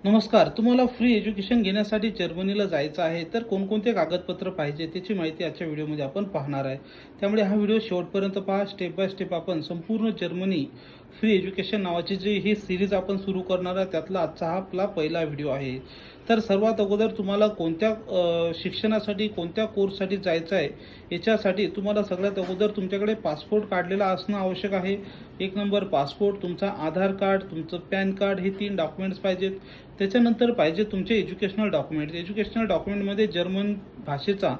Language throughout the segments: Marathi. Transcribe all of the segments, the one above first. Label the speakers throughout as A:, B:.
A: नमस्कार. तुम्हाला फ्री एज्युकेशन घेण्यासाठी जर्मनीला जायचं आहे, तर कोणकोणते कागदपत्र पाहिजे त्याची माहिती आजच्या व्हिडिओमध्ये आपण पाहणार आहे. त्यामुळे हा व्हिडिओ शेवटपर्यंत पहा. स्टेप बाय स्टेप आपण संपूर्ण जर्मनी फ्री एज्युकेशन नावाची जी ही सीरीज आपण सुरू करणार आहे, त्यातला आजचा हा आपला पहिला व्हिडिओ आहे. तर सर्वात अगोदर तुम्हाला कोणत्या शिक्षणासाठी, कोणत्या कोर्ससाठी जायचं आहे, याच्यासाठी तुम्हाला सगळ्यात अगोदर तुमच्याकडे पासपोर्ट काढलेला असणं आवश्यक आहे. एक नंबर पासपोर्ट, तुमचा आधार कार्ड, तुमचं पॅन कार्ड, हे 3 डॉक्युमेंट्स पाहिजेत. त्याच्यानंतर पाहिजे तुमचे एज्युकेशनल डॉक्युमेंट. एज्युकेशनल डॉक्युमेंटमध्ये जर्मन भाषेचा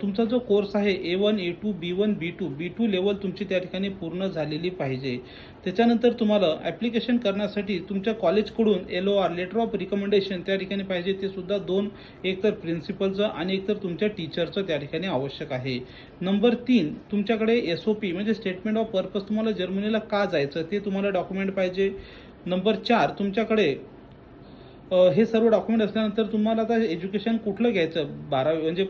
A: तुमचा जो कोर्स आहे A1, A2, B1, B2 level तुमची त्या ठिकाणी पूर्ण झालेली पाहिजे. त्याच्यानंतर तुम्हाला ॲप्लिकेशन करण्यासाठी तुमच्या कॉलेजकडून LOR लेटर ऑफ रिकमेंडेशन त्या ठिकाणी पाहिजे. ते सुद्धा 2, एक तर प्रिन्सिपलचं आणि एक तर तुमच्या टीचरचं त्या ठिकाणी आवश्यक आहे. नंबर 3, तुमच्याकडे SOP म्हणजे स्टेटमेंट ऑफ पर्पज, तुम्हाला जर्मनीला का जायचं ते तुम्हाला डॉक्युमेंट पाहिजे. नंबर 4, तुमच्याकडे हे सर्व डॉक्युमेंट असल्यानंतर तुम्हाला आता एज्युकेशन कुठलं घ्यायचं, 12वी म्हणजे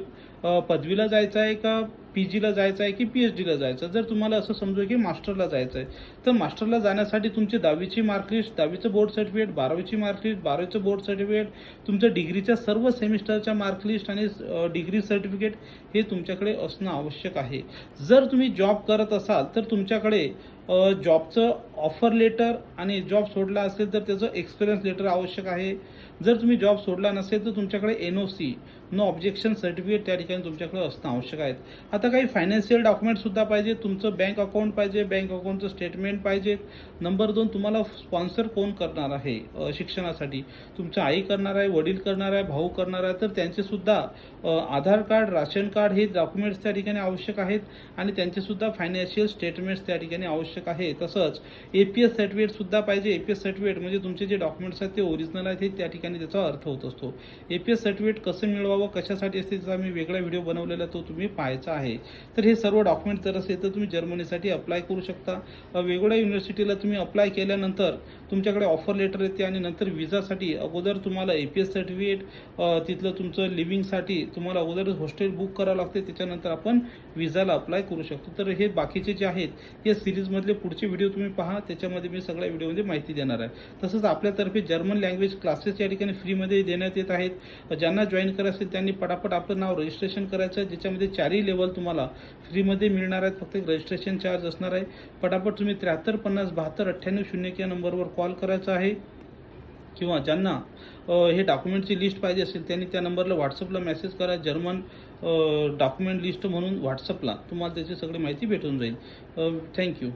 A: पदवीला जायचं आहे का PGला जायचं आहे की PhDला जायचं. जर तुम्हाला असं समजू की मास्टरला जायचं आहे, तर मास्टरला जाण्यासाठी तुमची 10वीची मार्कलिस्ट, 10वीचं बोर्ड सर्टिफिकेट, 12वीची मार्कलिस्ट, 12वीचं बोर्ड सर्टिफिकेट, तुमचं डिग्रीच्या सर्व सेमिस्टरच्या मार्कलिस्ट आणि डिग्री सर्टिफिकेट हे तुमच्याकडे असणं आवश्यक आहे. जर तुम्ही जॉब करत असाल तर तुमच्याकडे जॉबचं ऑफर लेटर आणि जॉब सोडला असेल तर त्याचं एक्सपिरियन्स लेटर आवश्यक आहे. जर तुम्ही जॉब सोडला नसेल तर तुमच्याकडे NOC नो ऑब्जेक्शन सर्टिफिकेट त्या ठिकाणी तुमच्याकडे असणं आवश्यक आहे. आता काही फायनान्शियल डॉक्युमेंटसुद्धा पाहिजे. तुमचं बँक अकाउंट पाहिजे, बँक अकाउंटचं स्टेटमेंट पाहिजे. नंबर 2, तुम्हाला स्पॉन्सर कोण करणार आहे शिक्षणासाठी. तुमचं आई करणार आहे, वडील करणार आहे, भाऊ करणार आहे, तर त्यांचेसुद्धा आधार कार्ड, राशन कार्ड हे डॉक्युमेंट्स त्या ठिकाणी आवश्यक आहेत आणि त्यांचेसुद्धा फायनान्शियल स्टेटमेंट्स त्या ठिकाणी आवश्यक आहे. तसंच APS सर्टिफिकेटसुद्धा पाहिजे. APS सर्टिफिकेट म्हणजे तुमचे जे डॉक्युमेंट्स आहेत ते ओरिजिनल आहेत, हे त्या ठिकाणी त्याचा अर्थ होत असतो. APS सर्टिफिकेट कसं मिळवावं, कशासाठी असते, त्याचा मी वेगळा व्हिडिओ बनवलेला, तो तुम्ही पाहायचा आहे. तर हे सर्व डॉक्युमेंट जर असेल तर तुम्ही जर्मनीसाठी अप्लाय करू शकता. वेगवेगळ्या युनिव्हर्सिटीला तुम्ही अप्लाय केल्यानंतर तुमच्याकडे ऑफर लेटर येते आणि नंतर विजासाठी अगोदर तुम्हाला APS सर्टिफिकेट, तिथलं तुमचं लिव्हिंगसाठी तुम्हाला अगोदर हॉस्टेल बुक करावं लागते. त्याच्यानंतर आपण विजाला अप्लाय करू शकतो. तर हे बाकीचे जे आहेत या सिरीजमधले पुढचे व्हिडिओ तुम्ही पहा, त्याच्यामध्ये मी सगळ्या व्हिडिओमध्ये माहिती देणार आहे. तसंच आपल्यातर्फे जर्मन लँग्वेज क्लासेस या ठिकाणी फ्रीमध्ये देण्यात येत आहेत. ज्यांना जॉईन करायचं असेल त्यांनी पटापट आपलं नाव रजिस्ट्रेशन करायचं आहे, ज्याच्यामध्ये 4ही लेवल तुम्हाला फ्रीमध्ये मिळणार आहेत. फक्त एक रजिस्ट्रेशन चार्ज असणार आहे. पटापट तुम्ही 73 50 72 98 01 या नंबरवर कॉल करायचा आहे. किंवा ज्यांना हे डॉक्युमेंटची लिस्ट पाहिजे असेल त्यांनी त्या नंबरला व्हॉट्सअपला मेसेज करा. जर्मन डॉक्युमेंट लिस्ट म्हणून व्हॉट्सअपला तुम्हाला त्याची सगळी माहिती भेटून जाईल. थँक्यू.